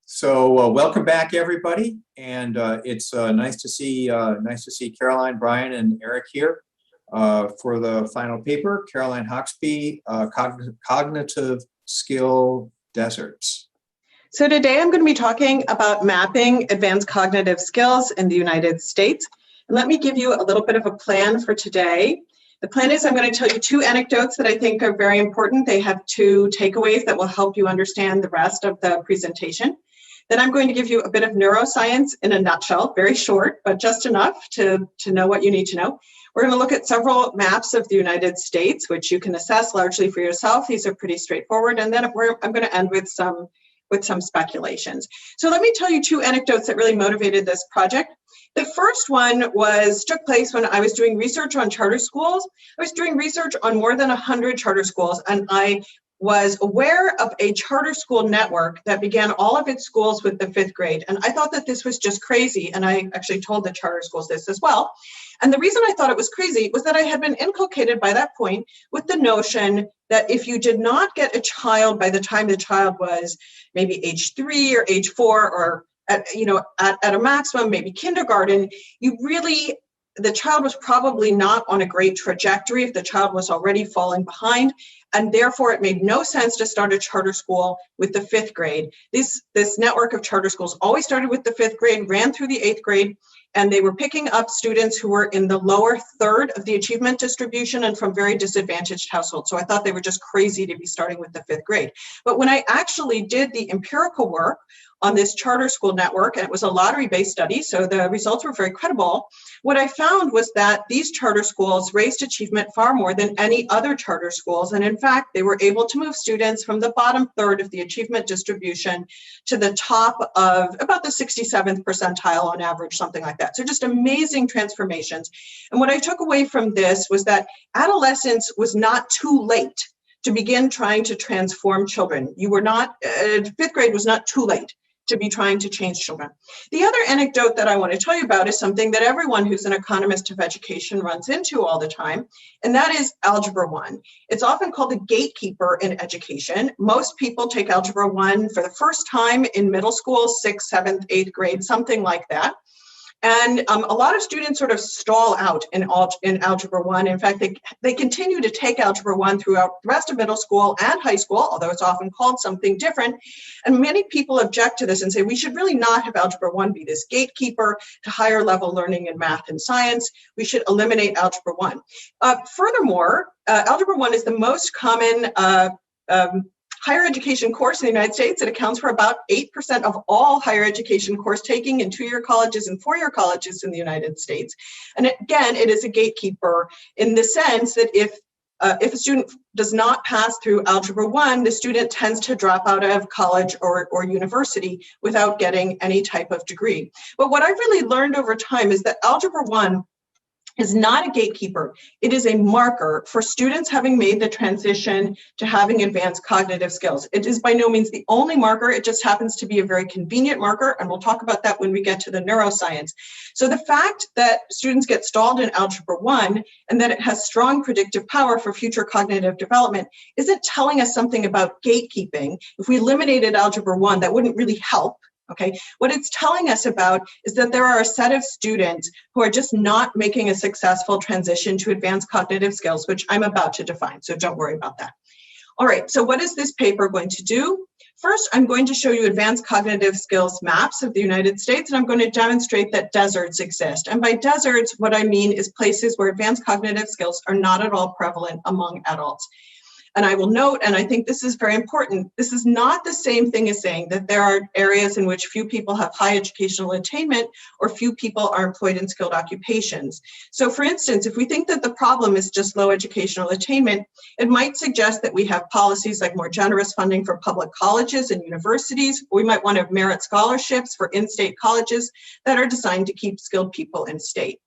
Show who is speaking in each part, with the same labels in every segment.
Speaker 1: So welcome back, everybody, and it's nice to see Caroline, Brian, and Eric here for the final paper. Caroline Hawksby, Cognitive Skill Deserts.
Speaker 2: So today I'm going to be talking about mapping advanced cognitive skills in the United States. And let me give you a little bit of a plan for today. The plan is I'm going to tell you two anecdotes that I think are very important. They have two takeaways that will help you understand the rest of the presentation. Then I'm going to give you a bit of neuroscience in a nutshell, very short, but just enough to know what you need to know. We're going to look at several maps of the United States, which you can assess largely for yourself. These are pretty straightforward. And then I'm going to end with some speculations. So let me tell you two anecdotes that really motivated this project. The first one took place when I was doing research on charter schools. I was doing research on more than 100 charter schools, and I was aware of a charter school network that began all of its schools with the 5th grade. And I thought that this was just crazy. And I actually told the charter schools this as well. And the reason I thought it was crazy was that I had been inculcated by that point with the notion that if you did not get a child by the time the child was maybe age 3 or age 4 or at a maximum, maybe kindergarten, the child was probably not on a great trajectory if the child was already falling behind, and therefore it made no sense to start a charter school with the 5th grade. This network of charter schools always started with the 5th grade, ran through the 8th grade, and they were picking up students who were in the lower third of the achievement distribution and from very disadvantaged households. So I thought they were just crazy to be starting with the 5th grade. But when I actually did the empirical work on this charter school network, and it was a lottery-based study, so the results were very credible, what I found was that these charter schools raised achievement far more than any other charter schools. And in fact, they were able to move students from the bottom third of the achievement distribution to the top of about the 67th percentile on average, something like that. So just amazing transformations. And what I took away from this was that adolescence was not too late to begin trying to transform children. 5th grade was not too late to be trying to change children. The other anecdote that I want to tell you about is something that everyone who's an economist of education runs into all the time, and that is Algebra 1. It's often called the gatekeeper in education. Most people take Algebra 1 for the first time in middle school, 6th, 7th, 8th grade, something like that. And a lot of students sort of stall out in Algebra 1. In fact, they continue to take Algebra 1 throughout the rest of middle school and high school, although it's often called something different. And many people object to this and say, we should really not have Algebra 1 be this gatekeeper to higher level learning in math and science. We should eliminate Algebra 1. Furthermore, Algebra 1 is the most common higher education course in the United States. It accounts for about 8% of all higher education course taking in 2-year colleges and 4-year colleges in the United States. And again, it is a gatekeeper in the sense that if a student does not pass through Algebra 1, the student tends to drop out of college or university without getting any type of degree. But what I've really learned over time is that Algebra 1 is not a gatekeeper. It is a marker for students having made the transition to having advanced cognitive skills. It is by no means the only marker. It just happens to be a very convenient marker, and we'll talk about that when we get to the neuroscience. So the fact that students get stalled in Algebra 1 and that it has strong predictive power for future cognitive development isn't telling us something about gatekeeping. If we eliminated Algebra 1, that wouldn't really help. Okay, what it's telling us about is that there are a set of students who are just not making a successful transition to advanced cognitive skills, which I'm about to define, so don't worry about that. All right, so what is this paper going to do? First, I'm going to show you advanced cognitive skills maps of the United States, and I'm going to demonstrate that deserts exist. And by deserts, what I mean is places where advanced cognitive skills are not at all prevalent among adults. And I will note, and I think this is very important, this is not the same thing as saying that there are areas in which few people have high educational attainment or few people are employed in skilled occupations. So for instance, if we think that the problem is just low educational attainment, it might suggest that we have policies like more generous funding for public colleges and universities. We might want to have merit scholarships for in-state colleges that are designed to keep skilled people in state.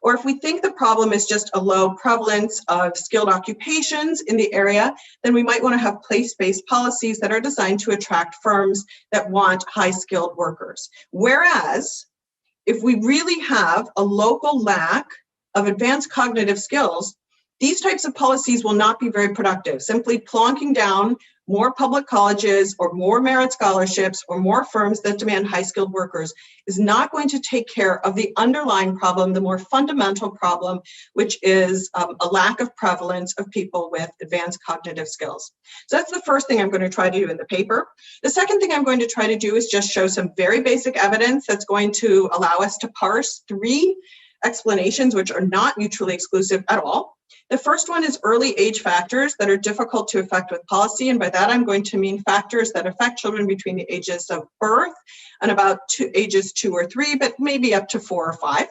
Speaker 2: Or if we think the problem is just a low prevalence of skilled occupations in the area, then we might want to have place-based policies that are designed to attract firms that want high-skilled workers. Whereas, if we really have a local lack of advanced cognitive skills, these types of policies will not be very productive. Simply plonking down more public colleges or more merit scholarships or more firms that demand high-skilled workers is not going to take care of the underlying problem, the more fundamental problem, which is a lack of prevalence of people with advanced cognitive skills. So that's the first thing I'm going to try to do in the paper. The second thing I'm going to try to do is just show some very basic evidence that's going to allow us to parse three explanations which are not mutually exclusive at all. The first one is early age factors that are difficult to affect with policy, and by that I'm going to mean factors that affect children between the ages of birth and about ages 2 or 3, but maybe up to 4 or 5.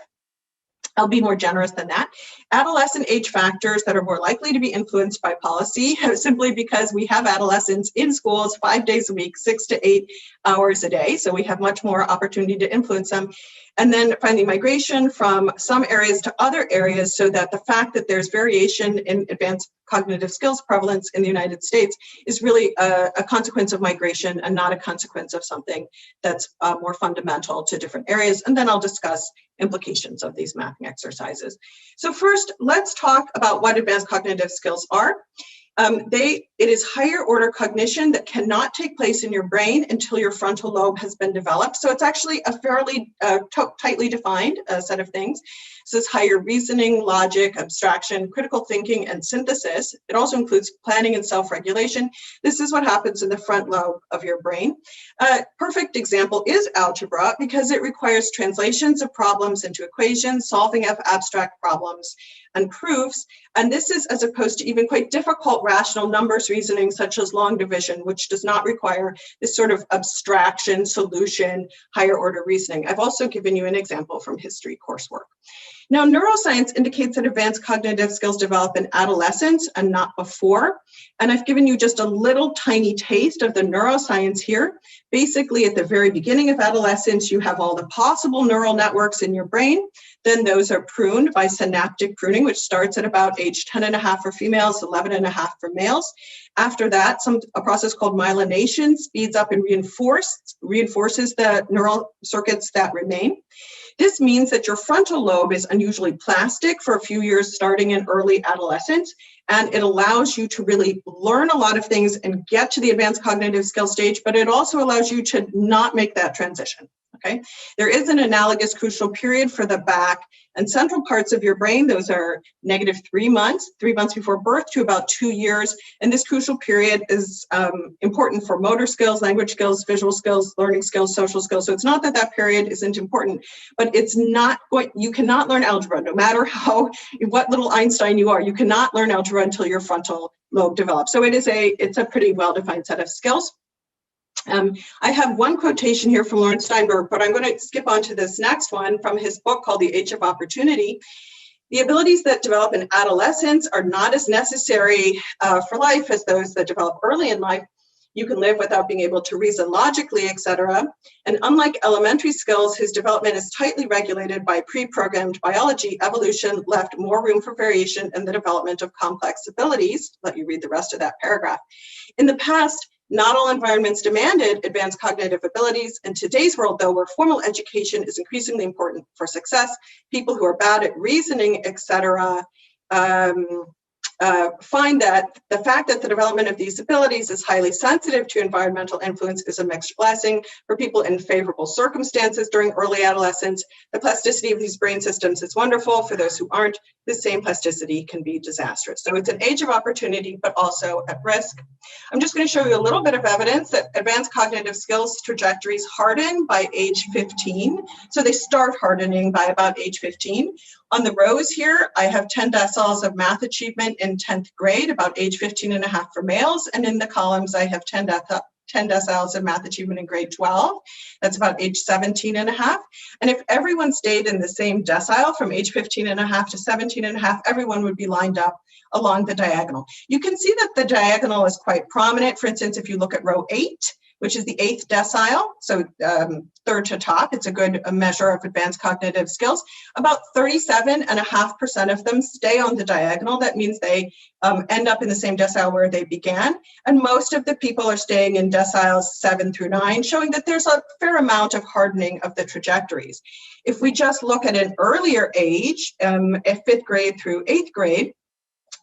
Speaker 2: I'll be more generous than that. Adolescent age factors that are more likely to be influenced by policy, simply because we have adolescents in schools 5 days a week, 6 to 8 hours a day. So we have much more opportunity to influence them. And then finally, migration from some areas to other areas, so that the fact that there's variation in advanced cognitive skills prevalence in the United States is really a consequence of migration and not a consequence of something that's more fundamental to different areas. And then I'll discuss implications of these mapping exercises. So first, let's talk about what advanced cognitive skills are. It is higher order cognition that cannot take place in your brain until your frontal lobe has been developed. So it's actually a fairly tightly defined set of things. So it's higher reasoning, logic, abstraction, critical thinking, and synthesis. It also includes planning and self-regulation. This is what happens in the front lobe of your brain. A perfect example is algebra, because it requires translations of problems into equations, solving of abstract problems and proofs. And this is as opposed to even quite difficult rational numbers reasoning, such as long division, which does not require this sort of abstraction, solution, higher order reasoning. I've also given you an example from history coursework. Now, neuroscience indicates that advanced cognitive skills develop in adolescence and not before. And I've given you just a little tiny taste of the neuroscience here. Basically, at the very beginning of adolescence, you have all the possible neural networks in your brain. Then those are pruned by synaptic pruning, which starts at about age 10.5 for females, 11.5 for males. After that, a process called myelination speeds up and reinforces the neural circuits that remain. This means that your frontal lobe is unusually plastic for a few years starting in early adolescence, and it allows you to really learn a lot of things and get to the advanced cognitive skill stage, but it also allows you to not make that transition. Okay, there is an analogous crucial period for the back and central parts of your brain. Those are -3 months, 3 months before birth to about 2 years. And this crucial period is important for motor skills, language skills, visual skills, learning skills, social skills. So it's not that that period isn't important, but it's not you cannot learn algebra, no matter what little Einstein you are. You cannot learn algebra until your frontal lobe develops. So it's a pretty well-defined set of skills. I have one quotation here from Lawrence Steinberg, but I'm going to skip on to this next one from his book called The Age of Opportunity. The abilities that develop in adolescence are not as necessary for life as those that develop early in life. You can live without being able to reason logically, etc. And unlike elementary skills, whose development is tightly regulated by pre-programmed biology, evolution left more room for variation in the development of complex abilities. Let you read the rest of that paragraph. In the past, not all environments demanded advanced cognitive abilities. In today's world, though, where formal education is increasingly important for success, people who are bad at reasoning, etc., find that the fact that the development of these abilities is highly sensitive to environmental influence is a mixed blessing. For people in favorable circumstances during early adolescence, the plasticity of these brain systems is wonderful. For those who aren't, the same plasticity can be disastrous. So it's an age of opportunity, but also at risk. I'm just going to show you a little bit of evidence that advanced cognitive skills trajectories harden by age 15. So they start hardening by about age 15. On the rows here, I have 10 deciles of math achievement in 10th grade, about age 15.5 for males. And in the columns, I have 10 deciles of math achievement in grade 12. That's about age 17.5. And if everyone stayed in the same decile from age 15.5 to 17.5, everyone would be lined up along the diagonal. You can see that the diagonal is quite prominent. For instance, if you look at row 8, which is the 8th decile, so third to top, it's a good measure of advanced cognitive skills. About 37.5% of them stay on the diagonal. That means they end up in the same decile where they began. And most of the people are staying in deciles 7 through 9, showing that there's a fair amount of hardening of the trajectories. If we just look at an earlier age, at 5th grade through 8th grade,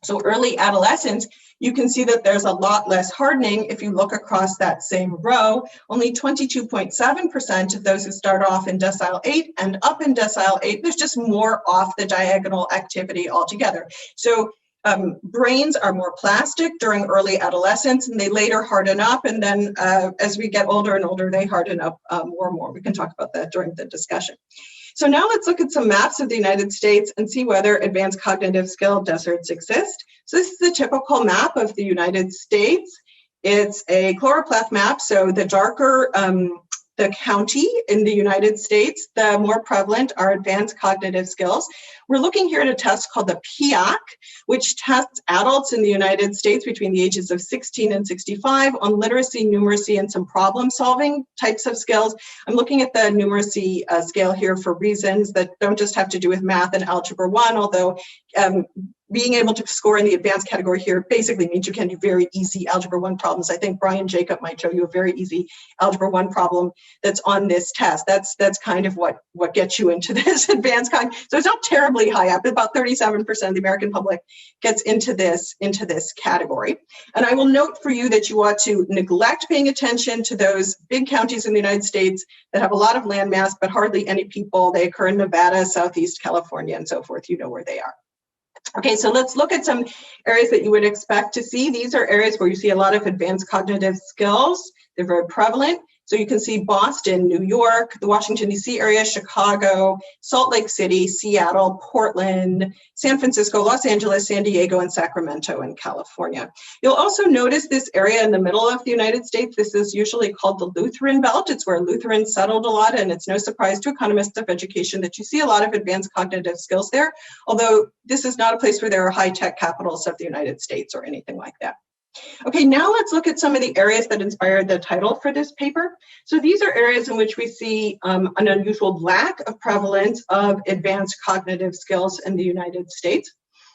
Speaker 2: So early adolescence, you can see that there's a lot less hardening if you look across that same row. Only 22.7% of those who start off in decile 8 and up in decile 8, there's just more off the diagonal activity altogether. So brains are more plastic during early adolescence, and they later harden up, and then as we get older and older, they harden up more and more. We can talk about that during the discussion. So now let's look at some maps of the United States and see whether advanced cognitive skill deserts exist. So this is a typical map of the United States. It's a chloropleth map, so the darker the county in the United States, the more prevalent are advanced cognitive skills. We're looking here at a test called the BPEA, which tests adults in the United States between the ages of 16 and 65 on literacy, numeracy, and some problem-solving types of skills. I'm looking at the numeracy scale here for reasons that don't just have to do with math and algebra 1, although being able to score in the advanced category here basically means you can do very easy algebra 1 problems. I think Brian Jacob might show you a very easy algebra 1 problem that's on this test. That's kind of what gets you into this advanced cognitive. So it's not terribly high up. About 37% of the American public gets into this category. And I will note for you that you ought to neglect paying attention to those big counties in the United States that have a lot of land mass but hardly any people. They occur in Nevada, Southeast California, and so forth. You know where they are. Okay, so let's look at some areas that you would expect to see. These are areas where you see a lot of advanced cognitive skills. They're very prevalent. So you can see Boston, New York, the Washington, D.C. area, Chicago, Salt Lake City, Seattle, Portland, San Francisco, Los Angeles, San Diego, and Sacramento in California. You'll also notice this area in the middle of the United States. This is usually called the Lutheran Belt. It's where Lutherans settled a lot, and it's no surprise to economists of education that you see a lot of advanced cognitive skills there, although this is not a place where there are high-tech capitals of the United States or anything like that. Okay, now let's look at some of the areas that inspired the title for this paper. So these are areas in which we see an unusual lack of prevalence of advanced cognitive skills in the United States.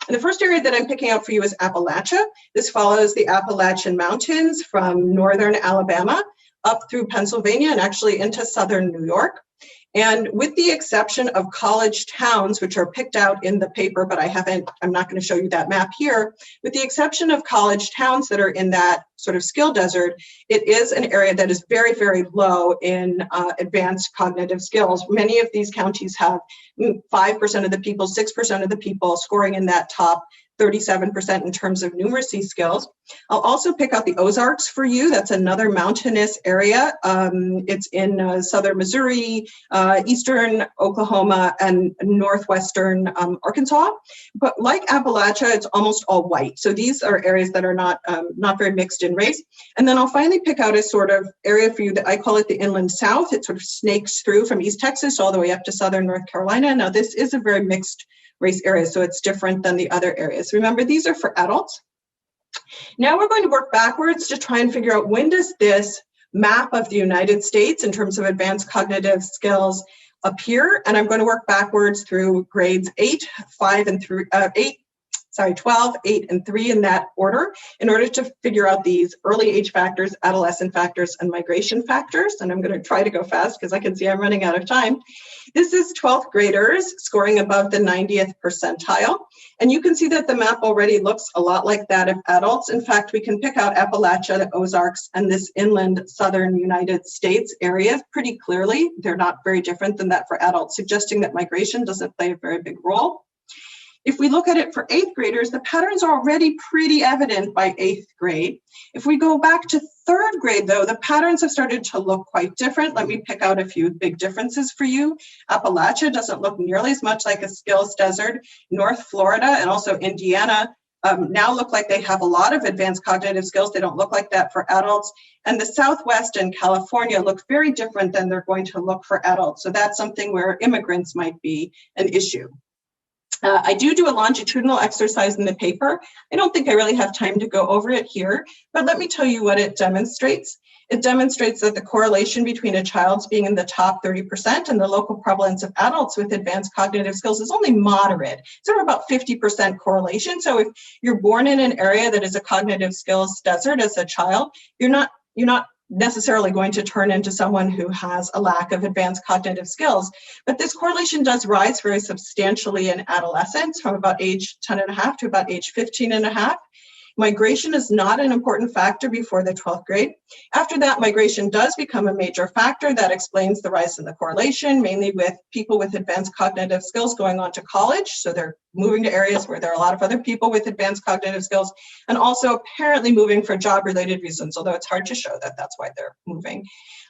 Speaker 2: And the first area that I'm picking out for you is Appalachia. This follows the Appalachian Mountains from northern Alabama up through Pennsylvania and actually into southern New York. And with the exception of college towns, which are picked out in the paper, but I'm not going to show you that map here, with the exception of college towns that are in that sort of skill desert, it is an area that is very, very low in advanced cognitive skills. Many of these counties have 5% of the people, 6% of the people scoring in that top 37% in terms of numeracy skills. I'll also pick out the Ozarks for you. That's another mountainous area. It's in southern Missouri, eastern Oklahoma, and northwestern Arkansas. But like Appalachia, it's almost all white. So these are areas that are not very mixed in race. And then I'll finally pick out a sort of area for you that I call it the Inland South. It sort of snakes through from East Texas all the way up to southern North Carolina. Now, this is a very mixed race area, so it's different than the other areas. Remember, these are for adults. Now we're going to work backwards to try and figure out when does this map of the United States in terms of advanced cognitive skills appear, and I'm going to work backwards through grades 12, 8, and 3 in that order in order to figure out these early age factors, adolescent factors, and migration factors. And I'm going to try to go fast because I can see I'm running out of time. This is 12th graders scoring above the 90th percentile. And you can see that the map already looks a lot like that of adults. In fact, we can pick out Appalachia, the Ozarks, and this inland southern United States area pretty clearly. They're not very different than that for adults, suggesting that migration doesn't play a very big role. If we look at it for 8th graders, the patterns are already pretty evident by 8th grade. If we go back to 3rd grade, though, the patterns have started to look quite different. Let me pick out a few big differences for you. Appalachia doesn't look nearly as much like a skills desert. North Florida and also Indiana now look like they have a lot of advanced cognitive skills. They don't look like that for adults. And the Southwest and California look very different than they're going to look for adults. So that's something where immigrants might be an issue. I do a longitudinal exercise in the paper. I don't think I really have time to go over it here, but let me tell you what it demonstrates. It demonstrates that the correlation between a child's being in the top 30% and the local prevalence of adults with advanced cognitive skills is only moderate. It's about 50% correlation. So if you're born in an area that is a cognitive skills desert as a child, you're not necessarily going to turn into someone who has a lack of advanced cognitive skills. But this correlation does rise very substantially in adolescence from about age 10 and a half to about age 15 and a half. Migration is not an important factor before the 12th grade. After that, migration does become a major factor that explains the rise in the correlation, mainly with people with advanced cognitive skills going on to college. So they're moving to areas where there are a lot of other people with advanced cognitive skills, and also apparently moving for job-related reasons, although it's hard to show that that's why they're moving.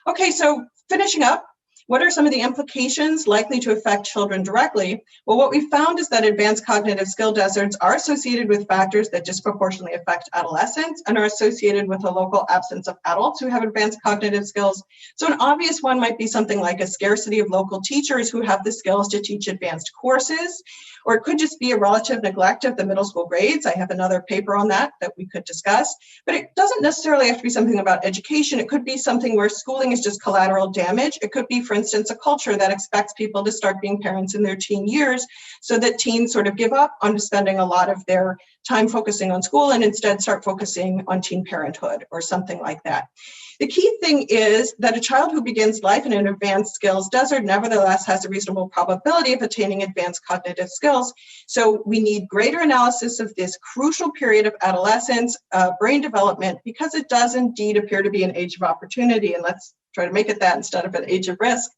Speaker 2: Okay, so finishing up, what are some of the implications likely to affect children directly? Well, what we found is that advanced cognitive skill deserts are associated with factors that disproportionately affect adolescents and are associated with a local absence of adults who have advanced cognitive skills. So an obvious one might be something like a scarcity of local teachers who have the skills to teach advanced courses, or it could just be a relative neglect of the middle school grades. I have another paper on that we could discuss, but it doesn't necessarily have to be something about education. It could be something where schooling is just collateral damage. It could be, for instance, a culture that expects people to start being parents in their teen years so that teens sort of give up on spending a lot of their time focusing on school and instead start focusing on teen parenthood or something like that. The key thing is that a child who begins life in an advanced skills desert nevertheless has a reasonable probability of attaining advanced cognitive skills. So we need greater analysis of this crucial period of adolescence, brain development, because it does indeed appear to be an age of opportunity. And let's try to make it that instead of an age of risk.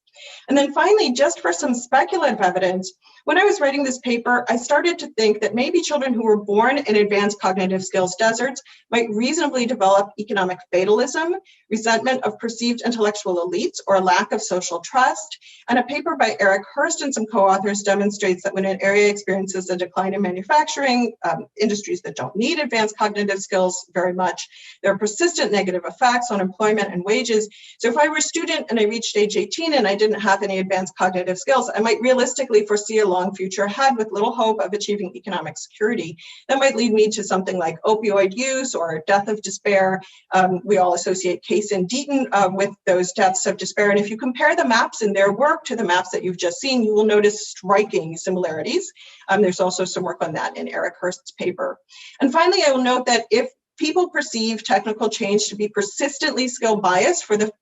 Speaker 2: And then finally, just for some speculative evidence, when I was writing this paper, I started to think that maybe children who were born in advanced cognitive skills deserts might reasonably develop economic fatalism, resentment of perceived intellectual elites, or a lack of social trust. And a paper by Eric Hurst and some co-authors demonstrates that when an area experiences a decline in manufacturing, industries that don't need advanced cognitive skills very much, there are persistent negative effects on employment and wages. So if I were a student and I reached age 18 and I didn't have any advanced cognitive skills, I might realistically foresee a long future ahead with little hope of achieving economic security. That might lead me to something like opioid use or death of despair. We all associate Case and Deaton with those deaths of despair. And if you compare the maps in their work to the maps that you've just seen, you will notice striking similarities. There's also some work on that in Eric Hurst's paper. And finally, I will note that if people perceive technical change to be persistently skill biased for the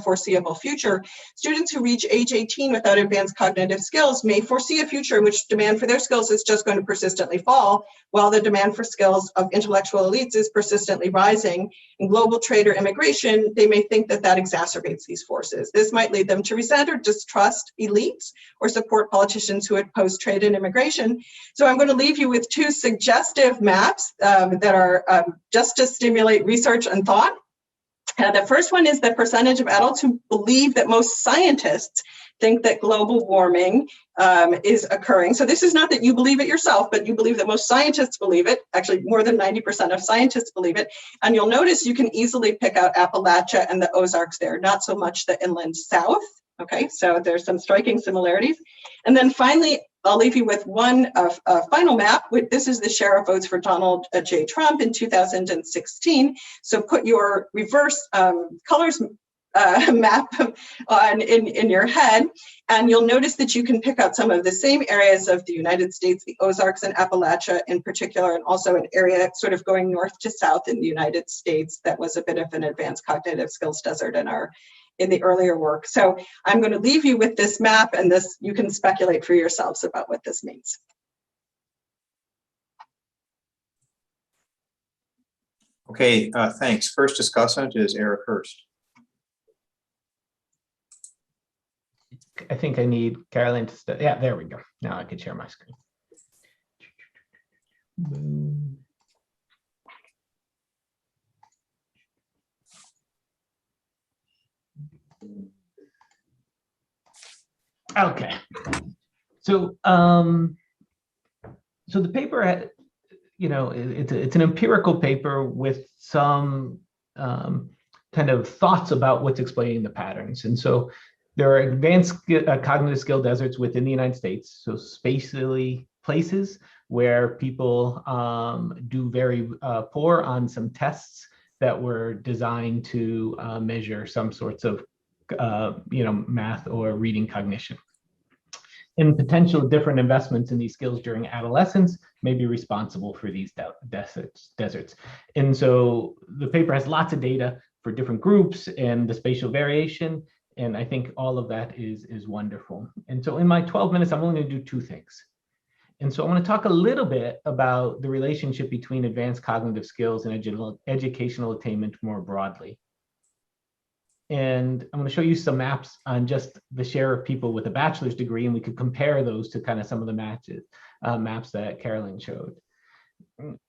Speaker 2: foreseeable future, students who reach age 18 without advanced cognitive skills may foresee a future in which demand for their skills is just going to persistently fall, while the demand for skills of intellectual elites is persistently rising. In global trade or immigration, they may think that that exacerbates these forces. This might lead them to resent or distrust elites or support politicians who oppose trade and immigration. So I'm going to leave you with two suggestive maps that are just to stimulate research and thought. The first one is the percentage of adults who believe that most scientists think that global warming is occurring. So this is not that you believe it yourself, but you believe that most scientists believe it. Actually, more than 90% of scientists believe it. And you'll notice you can easily pick out Appalachia and the Ozarks there, not so much the inland south. Okay, so there's some striking similarities. And then finally, I'll leave you with one final map. This is the share of votes for Donald J. Trump in 2016. So put your reverse colors map on in your head, and you'll notice that you can pick out some of the same areas of the United States, the Ozarks and Appalachia in particular, and also an area sort of going north to south in the United States that was a bit of an advanced cognitive skills desert in the earlier work. So I'm going to leave you with this map, and this you can speculate for yourselves about what this means.
Speaker 1: Okay, thanks. First discussant is Eric Hurst.
Speaker 3: I think I need Caroline to yeah, there we go. Now I can share my screen. Boom. Okay, so so the paper, it's an empirical paper with some kind of thoughts about what's explaining the patterns, and so there are advanced cognitive skill deserts within the United States, so spatially places where people do very poor on some tests that were designed to measure some sorts of math or reading cognition. And potential different investments in these skills during adolescence may be responsible for these deserts. And so the paper has lots of data for different groups and the spatial variation. And I think all of that is wonderful. And so in my 12 minutes, I'm only going to do two things. And so I want to talk a little bit about the relationship between advanced cognitive skills and educational attainment more broadly. And I'm going to show you some maps on just the share of people with a bachelor's degree, and we could compare those to kind of some of the maps that Carolyn showed.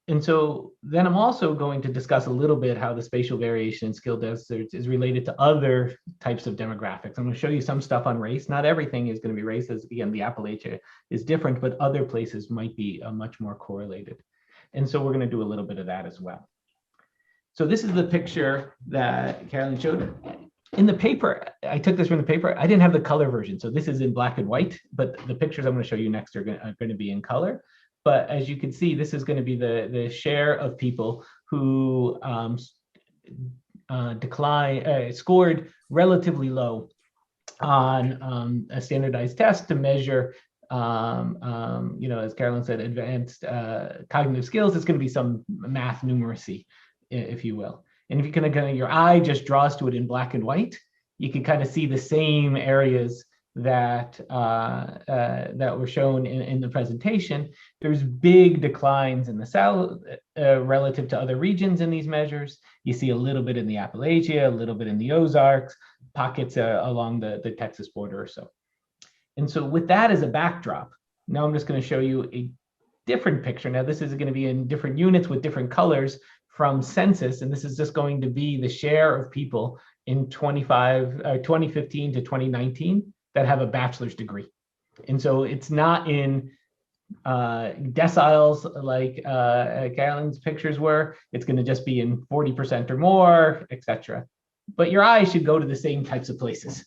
Speaker 3: And so then I'm also going to discuss a little bit how the spatial variation in skill deserts is related to other types of demographics. I'm going to show you some stuff on race. Not everything is going to be race, as again, the Appalachia is different, but other places might be much more correlated. And so we're going to do a little bit of that as well. So this is the picture that Carolyn showed. In the paper, I took this from the paper. I didn't have the color version. So this is in black and white, but the pictures I'm going to show you next are going to be in color. But as you can see, this is going to be the share of people who scored relatively low on a standardized test to measure, as Carolyn said, advanced cognitive skills. It's going to be some math numeracy, if you will. And if you kind of your eye just draws to it in black and white, you can kind of see the same areas that were shown in the presentation. There's big declines in the South relative to other regions in these measures. You see a little bit in the Appalachia, a little bit in the Ozarks, pockets along the Texas border or so. And so with that as a backdrop, now I'm just going to show you a different picture. Now this is going to be in different units with different colors from census, and this is just going to be the share of people in 2015 to 2019 that have a bachelor's degree. And so it's not in deciles like Carolyn's pictures were. It's going to just be in 40% or more, etc. But your eyes should go to the same types of places.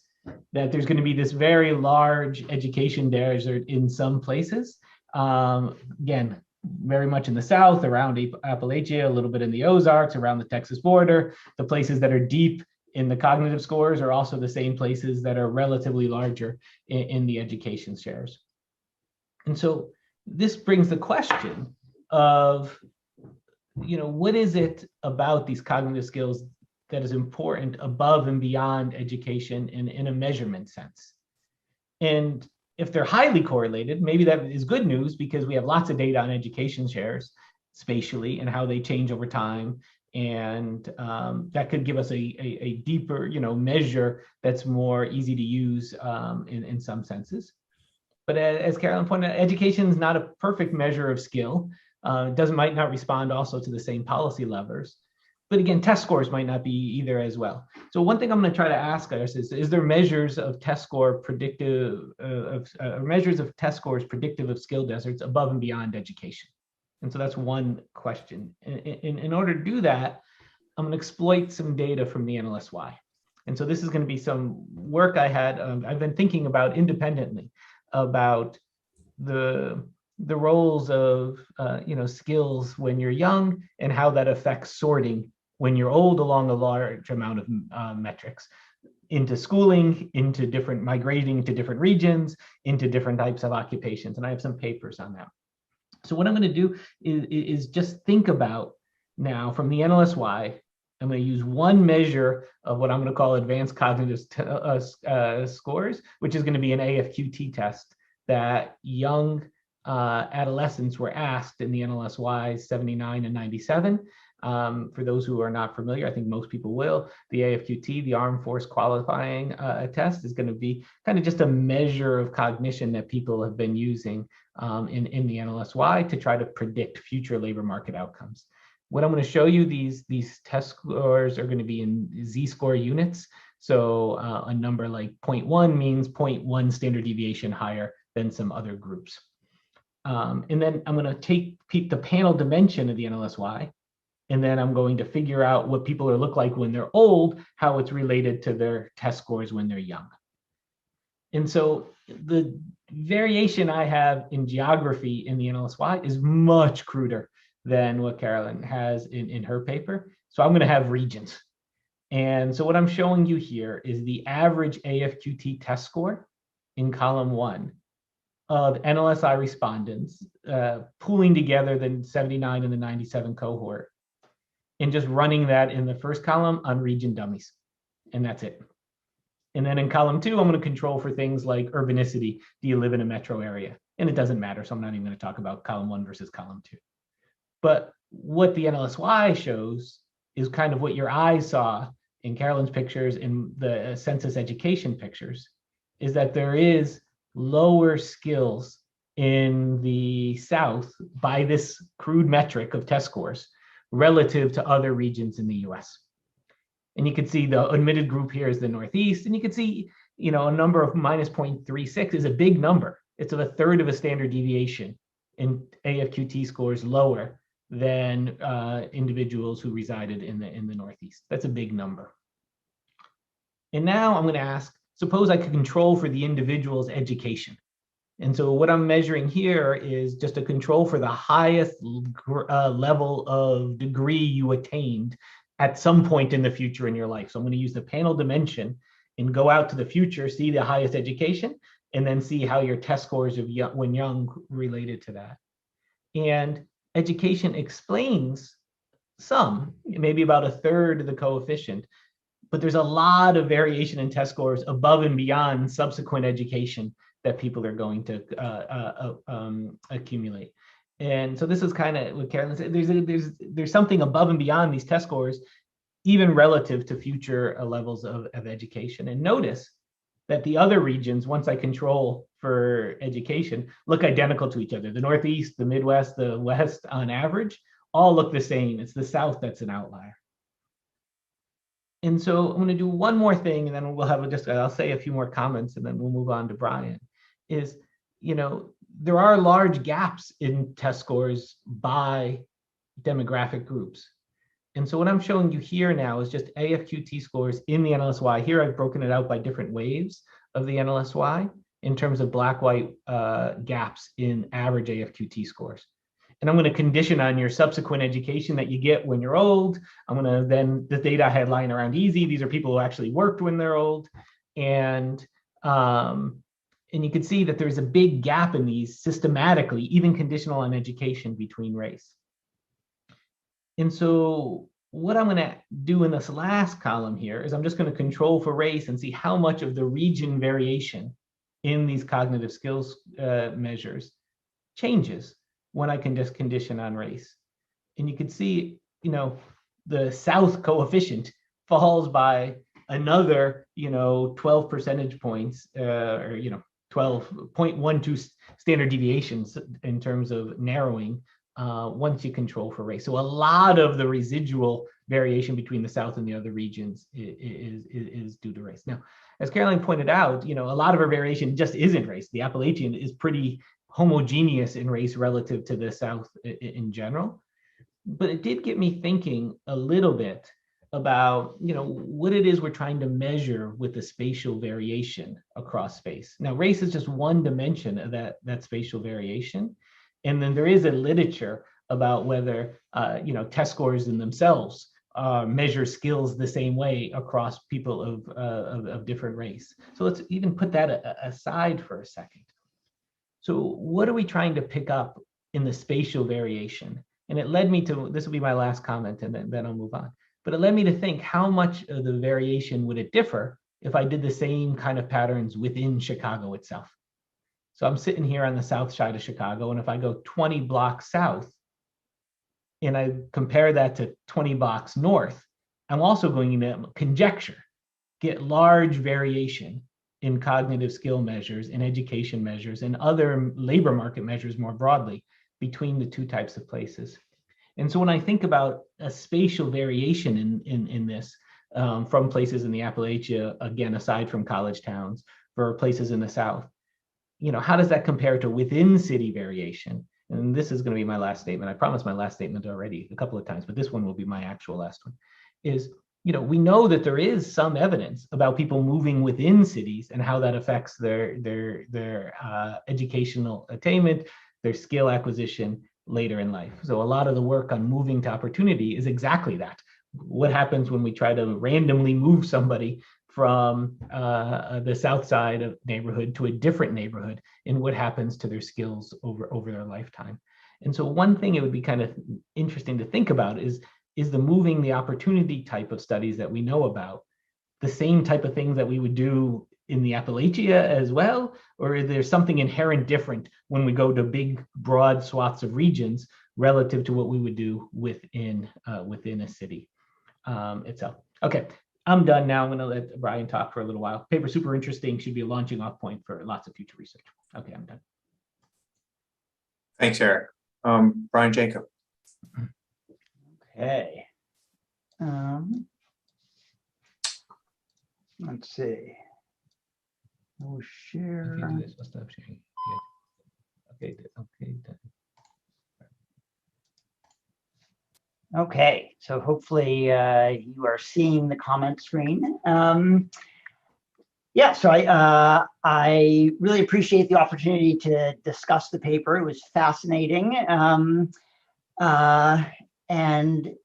Speaker 3: That there's going to be this very large education desert in some places. Again, very much in the South, around Appalachia, a little bit in the Ozarks, around the Texas border. The places that are deep in the cognitive scores are also the same places that are relatively larger in the education shares. And so this brings the question of, what is it about these cognitive skills that is important above and beyond education in a measurement sense? And if they're highly correlated, maybe that is good news because we have lots of data on education shares spatially and how they change over time. And that could give us a deeper, miasure that's more easy to use in some senses. But as Carolyn pointed out, education is not a perfect measure of skill. It might not respond also to the same policy levers. But again, test scores might not be either as well. So one thing I'm going to try to ask us is there measures of test score predictive measures of test scores predictive of skill deserts above and beyond education? And so that's one question. In order to do that, I'm going to exploit some data from the NLSY. And so this is going to be some work I've been thinking about independently about the roles of skills when you're young and how that affects sorting when you're old along a large amount of metrics into schooling, into different migrating to different regions, into different types of occupations. And I have some papers on that. So what I'm going to do is just think about now from the NLSY, I'm going to use one measure of what I'm going to call advanced cognitive scores, which is going to be an AFQT test that young adolescents were asked in the NLSY 79 and 97. For those who are not familiar, I think most people will. The AFQT, the Armed Force Qualifying Test, is going to be kind of just a measure of cognition that people have been using in the NLSY to try to predict future labor market outcomes. What I'm going to show you, these test scores are going to be in Z-score units. So a number like 0.1 means 0.1 standard deviation higher than some other groups. And then I'm going to take the panel dimension of the NLSY, and then I'm going to figure out what people look like when they're old, how it's related to their test scores when they're young. And so the variation I have in geography in the NLSY is much cruder than what Carolyn has in her paper. So I'm going to have regions. And so what I'm showing you here is the average AFQT test score in column 1 of NLSI respondents, pooling together the 79 and the 97 cohort. and just running that in the first column on region dummies. And that's it. And then in column 2, I'm going to control for things like urbanicity. Do you live in a metro area? And it doesn't matter, so I'm not even going to talk about column 1 versus column 2. But what the NLSY shows is kind of what your eyes saw in Carolyn's pictures, in the census education pictures, is that there is lower skills in the South by this crude metric of test scores relative to other regions in the US. And you can see the admitted group here is the Northeast, and you can see, a number of minus 0.36 is a big number. It's of a third of a standard deviation in AFQT scores lower than individuals who resided in the Northeast. That's a big number. And now I'm going to ask, suppose I could control for the individual's education. And so what I'm measuring here is just a control for the highest level of degree you attained at some point in the future in your life. So I'm going to use the panel dimension and go out to the future, see the highest education, and then see how your test scores of when young related to that. And education explains some, maybe about a third of the coefficient, but there's a lot of variation in test scores above and beyond subsequent education that people are going to accumulate. And so this is kind of what Carolyn said. There's something above and beyond these test scores, even relative to future levels of education. And notice that the other regions, once I control for education, look identical to each other. The Northeast, the Midwest, the West on average, all look the same. It's the South that's an outlier. And so I'm going to do one more thing, and then we'll have I'll say a few more comments, and then we'll move on to Brian. Is, there are large gaps in test scores by demographic groups. And so what I'm showing you here now is just AFQT scores in the NLSY. Here I've broken it out by different waves of the NLSY in terms of black-white gaps in average AFQT scores. And I'm going to condition on your subsequent education that you get when you're old. I'm going to then, the data I had lying around easy, these are people who actually worked when they're old. And you can see that there's a big gap in these systematically, even conditional on education, between race. And so what I'm going to do in this last column here is I'm just going to control for race and see how much of the region variation in these cognitive skills measures changes when I can just condition on race. And you can see, the South coefficient falls by another, 12 percentage points, or 12.12 standard deviations in terms of narrowing once you control for race. So a lot of the residual variation between the South and the other regions is due to race. Now, as Caroline pointed out, a lot of our variation just isn't race. The Appalachian is pretty homogeneous in race relative to the South in general. But it did get me thinking a little bit about, what it is we're trying to measure with the spatial variation across space. Now, race is just one dimension of that spatial variation. And then there is a literature about whether, test scores in themselves measure skills the same way across people of different race. So let's even put that aside for a second. So what are we trying to pick up in the spatial variation? And it led me to, this will be my last comment, and then I'll move on. But it led me to think, how much of the variation would it differ if I did the same kind of patterns within Chicago itself? So I'm sitting here on the south side of Chicago, and if I go 20 blocks south, and I compare that to 20 blocks north, I'm also going to conjecture, get large variation in cognitive skill measures, in education measures, and other labor market measures more broadly between the two types of places. And so when I think about a spatial variation in this, from places in the Appalachia, again, aside from college towns, for places in the South, how does that compare to within city variation? And this is going to be my last statement. I promised my last statement already a couple of times, but this one will be my actual last one, is, we know that there is some evidence about people moving within cities and how that affects their educational attainment, their skill acquisition later in life. So a lot of the work on moving to opportunity is exactly that. What happens when we try to randomly move somebody from the south side of neighborhood to a different neighborhood, and what happens to their skills over their lifetime? And so one thing it would be kind of interesting to think about is, is the moving the opportunity type of studies that we know about the same type of things that we would do in the Appalachia as well? Or is there something inherent different when we go to big, broad swaths of regions relative to what we would do within a city itself? Okay, I'm done now. I'm going to let Brian talk for a little while. Paper super interesting, should be a launching off point for lots of future research. Okay, I'm done.
Speaker 1: Thanks, Eric. Brian Jacob.
Speaker 4: Okay. Let's see. We'll share.
Speaker 3: Okay, do this. I'll stop sharing. Yeah. Okay, okay.
Speaker 4: Okay, so hopefully you are seeing the comment screen. Yeah, so I really appreciate the opportunity to discuss the paper. It was fascinating. And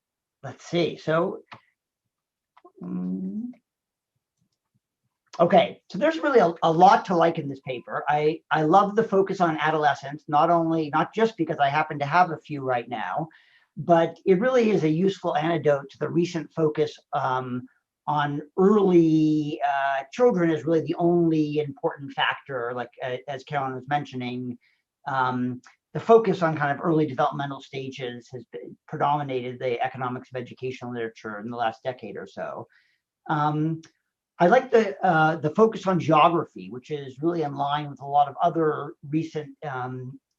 Speaker 4: let's see, so, okay, so there's really a lot to like in this paper. I love the focus on adolescents, not just because I happen to have a few right now, but it really is a useful antidote to the recent focus on early children is really the only important factor, like as Caroline was mentioning. The focus on kind of early developmental stages has predominated the economics of education literature in the last decade or so. I like the focus on geography, which is really in line with a lot of other recent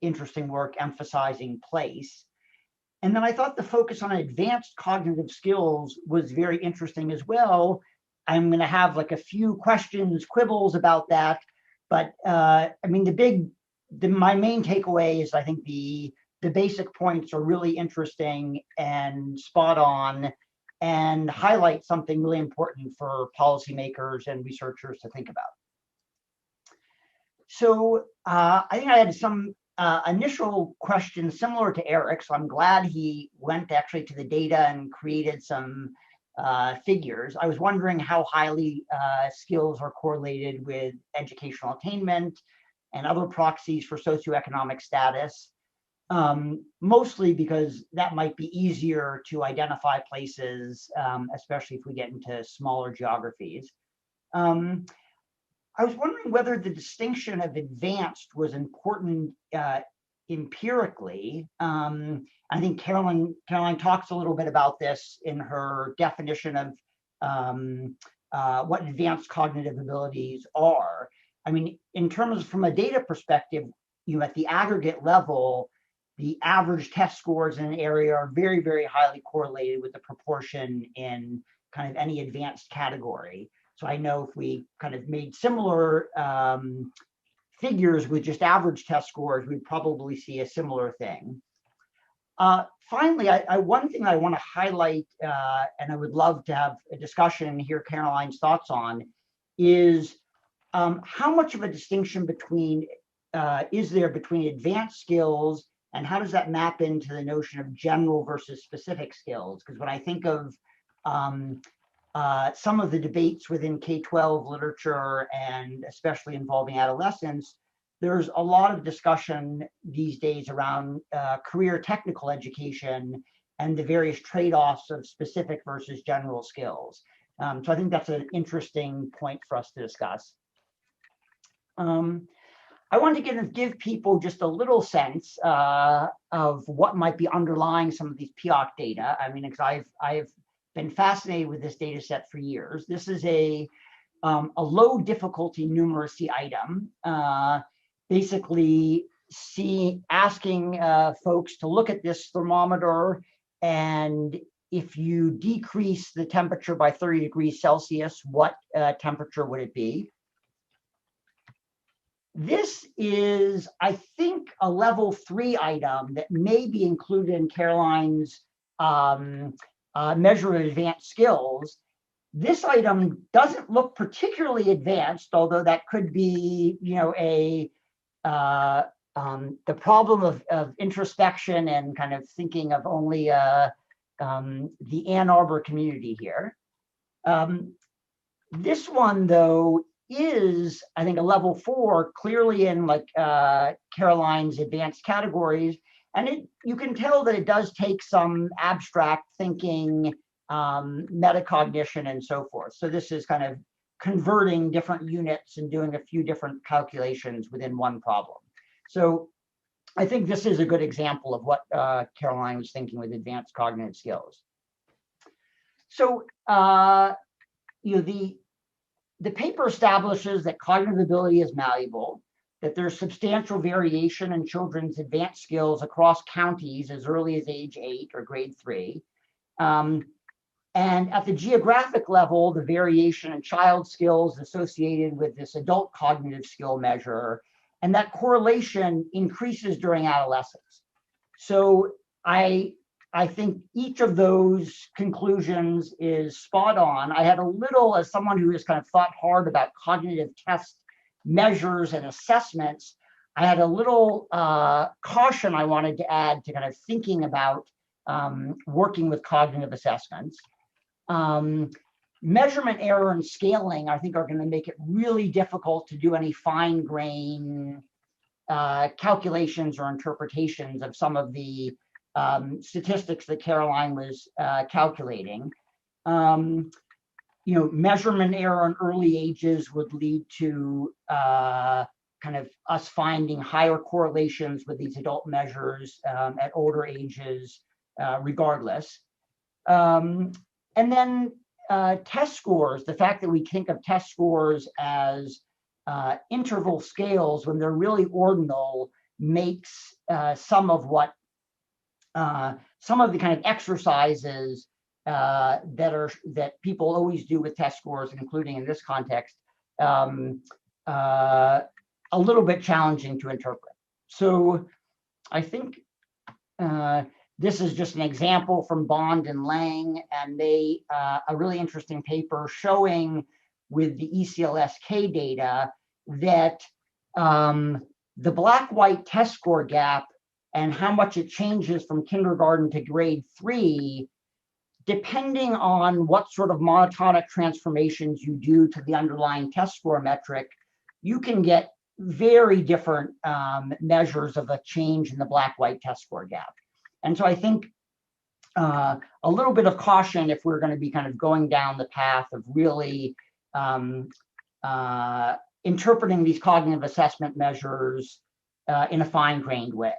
Speaker 4: interesting work emphasizing place. And then I thought the focus on advanced cognitive skills was very interesting as well. I'm going to have like a few questions, quibbles about that, but I mean, my main takeaway is I think the basic points are really interesting and spot on, and highlight something really important for policymakers and researchers to think about. So I think I had some initial questions similar to Eric, so I'm glad he went actually to the data and created some figures. I was wondering how highly skills are correlated with educational attainment and other proxies for socioeconomic status, mostly because that might be easier to identify places, especially if we get into smaller geographies. I was wondering whether the distinction of advanced was important empirically. I think Caroline talks a little bit about this in her definition of what advanced cognitive abilities are. I mean, in terms from a data perspective, at the aggregate level, the average test scores in an area are very, very highly correlated with the proportion in kind of any advanced category. So I know if we kind of made similar figures with just average test scores, we'd probably see a similar thing. Finally, one thing I want to highlight, and I would love to have a discussion and hear Caroline's thoughts on, is how much of a distinction is there between advanced skills, and how does that map into the notion of general versus specific skills? Because when I think of some of the debates within K-12 literature, and especially involving adolescents, there's a lot of discussion these days around career technical education and the various trade-offs of specific versus general skills. So I think that's an interesting point for us to discuss. I wanted to give people just a little sense of what might be underlying some of these PEOC data. I mean, because I've been fascinated with this data set for years. This is a low difficulty numeracy item, basically asking folks to look at this thermometer, and if you decrease the temperature by 30 degrees Celsius, what temperature would it be? This is, I think, a level 3 item that may be included in Caroline's measure of advanced skills. This item doesn't look particularly advanced, although that could be, the problem of introspection and kind of thinking of only the Ann Arbor community here. This one, though, is, I think, a level 4, clearly in like Caroline's advanced categories, And you can tell that it does take some abstract thinking, metacognition, and so forth. So this is kind of converting different units and doing a few different calculations within one problem. So I think this is a good example of what Caroline was thinking with advanced cognitive skills. So the paper establishes that cognitive ability is malleable, that there's substantial variation in children's advanced skills across counties as early as age 8 or grade 3. And at the geographic level, the variation in child skills associated with this adult cognitive skill measure, and that correlation increases during adolescence. So I think each of those conclusions is spot on. I had a little, as someone who has kind of thought hard about cognitive test measures and assessments, I had a little caution I wanted to add to kind of thinking about working with cognitive assessments. Measurement error and scaling, I think, are going to make it really difficult to do any fine-grain calculations or interpretations of some of the statistics that Caroline was calculating. Measurement error in early ages would lead to kind of us finding higher correlations with these adult measures at older ages, regardless. And then test scores, the fact that we think of test scores as interval scales when they're really ordinal, makes some of the kind of exercises that people always do with test scores, including in this context, a little bit challenging to interpret. So I think this is just an example from Bond and Lang, and a really interesting paper showing with the ECLSK data that the black-white test score gap and how much it changes from kindergarten to grade 3, depending on what sort of monotonic transformations you do to the underlying test score metric, you can get very different measures of a change in the black-white test score gap. And so I think a little bit of caution if we're going to be kind of going down the path of really interpreting these cognitive assessment measures in a fine-grained way.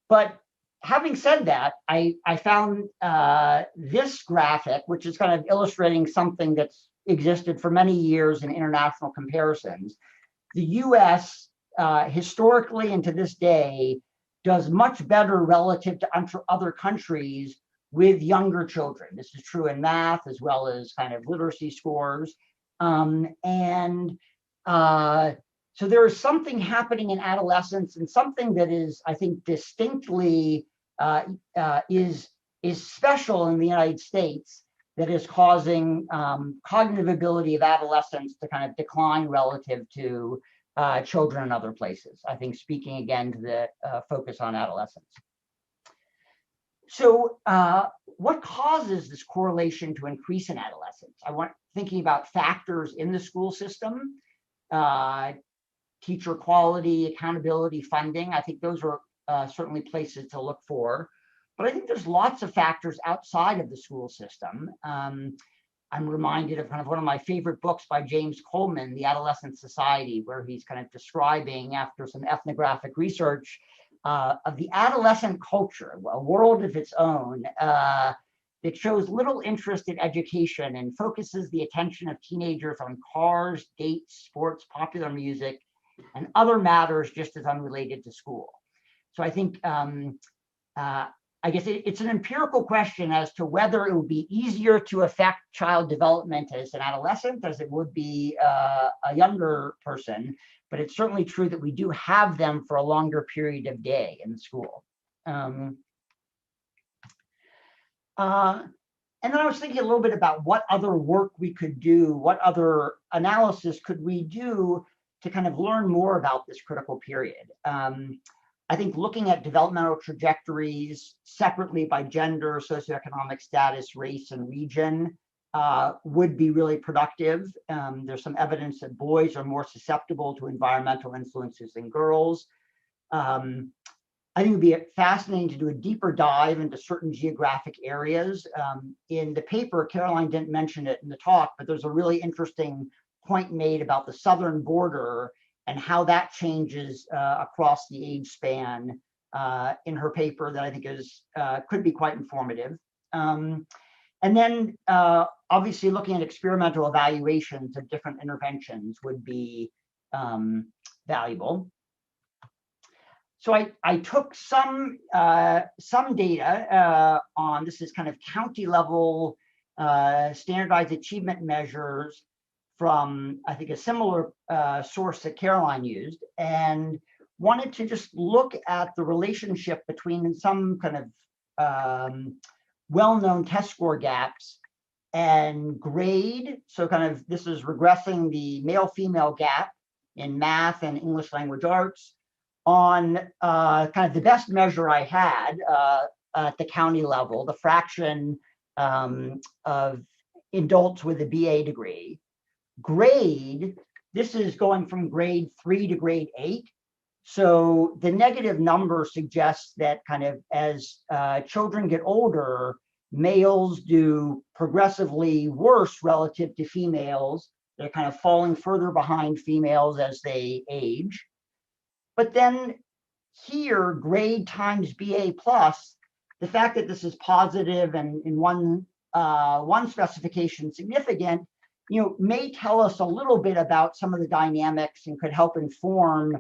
Speaker 4: But having said that, I found this graphic, which is kind of illustrating something that's existed for many years in international comparisons. The US, historically and to this day, does much better relative to other countries with younger children. This is true in math as well as kind of literacy scores. So there is something happening in adolescence, and something that is, I think, distinctly is special in the United States, that is causing cognitive ability of adolescents to kind of decline relative to children in other places. I think speaking again to the focus on adolescence. So what causes this correlation to increase in adolescence? Thinking about factors in the school system, teacher quality, accountability, funding. I think those are certainly places to look for. But I think there's lots of factors outside of the school system. I'm reminded of kind of one of my favorite books by James Coleman, The Adolescent Society, where he's kind of describing, after some ethnographic research, of the adolescent culture, a world of its own, that shows little interest in education and focuses the attention of teenagers on cars, dates, sports, popular music, and other matters just as unrelated to school. So I think, I guess it's an empirical question as to whether it would be easier to affect child development as an adolescent as it would be a younger person. But it's certainly true that we do have them for a longer period of day in school. And then I was thinking a little bit about what other work we could do, what other analysis could we do to kind of learn more about this critical period. I think looking at developmental trajectories separately by gender, socioeconomic status, race, and region would be really productive. There's some evidence that boys are more susceptible to environmental influences than girls. I think it would be fascinating to do a deeper dive into certain geographic areas. In the paper, Caroline didn't mention it in the talk, but there's a really interesting point made about the southern border and how that changes across the age span in her paper that I think is could be quite informative. And then obviously looking at experimental evaluations of different interventions would be valuable. So I took some data on, this is kind of county level standardized achievement measures from, I think, a similar source that Caroline used, and wanted to just look at the relationship between some kind of well-known test score gaps and grade. So kind of this is regressing the male-female gap in math and English language arts on kind of the best measure I had at the county level, the fraction of adults with a BA degree. Grade, this is going from grade 3 to grade 8. So the negative number suggests that kind of as children get older, males do progressively worse relative to females. They're kind of falling further behind females as they age. But then here, grade times BA plus, the fact that this is positive and in one specification significant, may tell us a little bit about some of the dynamics and could help inform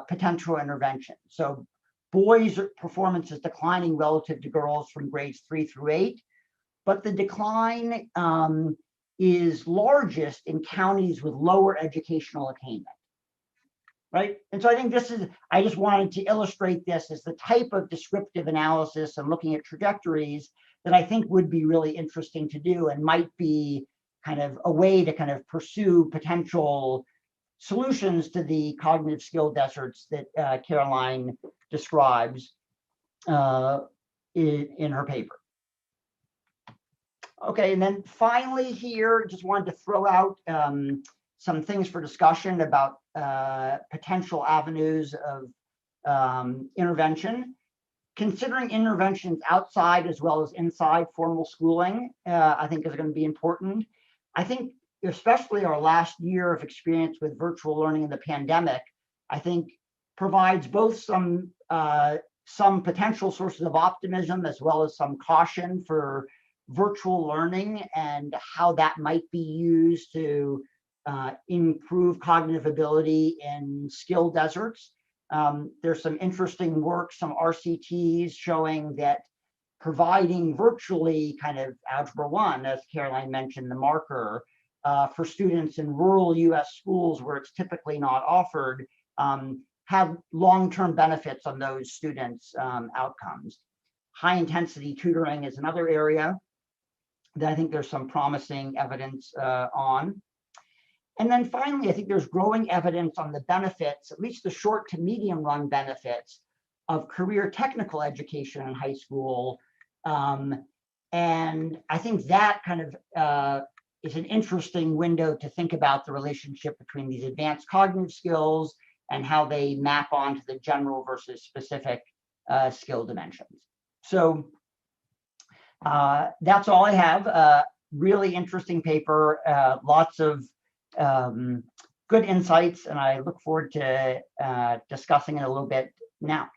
Speaker 4: potential intervention. So boys' performance is declining relative to girls from grades 3 through 8, but the decline is largest in counties with lower educational attainment. Right. And so I think this is, I just wanted to illustrate this as the type of descriptive analysis and looking at trajectories that I think would be really interesting to do and might be kind of a way to kind of pursue potential solutions to the cognitive skill deserts that Caroline describes in her paper. Okay, and then finally here, just wanted to throw out some things for discussion about potential avenues of intervention. Considering interventions outside as well as inside formal schooling, I think is going to be important. I think especially our last year of experience with virtual learning in the pandemic, I think provides both some potential sources of optimism as well as some caution for virtual learning and how that might be used to improve cognitive ability in skill deserts. There's some interesting work, some RCTs showing that providing virtually kind of Algebra 1, as Caroline mentioned, the marker, for students in rural US schools where it's typically not offered, have long-term benefits on those students' outcomes. High intensity tutoring is another area that I think there's some promising evidence on. And then finally, I think there's growing evidence on the benefits, at least the short to medium run benefits of career technical education in high school. And I think that kind of is an interesting window to think about the relationship between these advanced cognitive skills and how they map onto the general versus specific skill dimensions. So that's all I have. Really interesting paper, lots of good insights, and I look forward to discussing it a little bit now.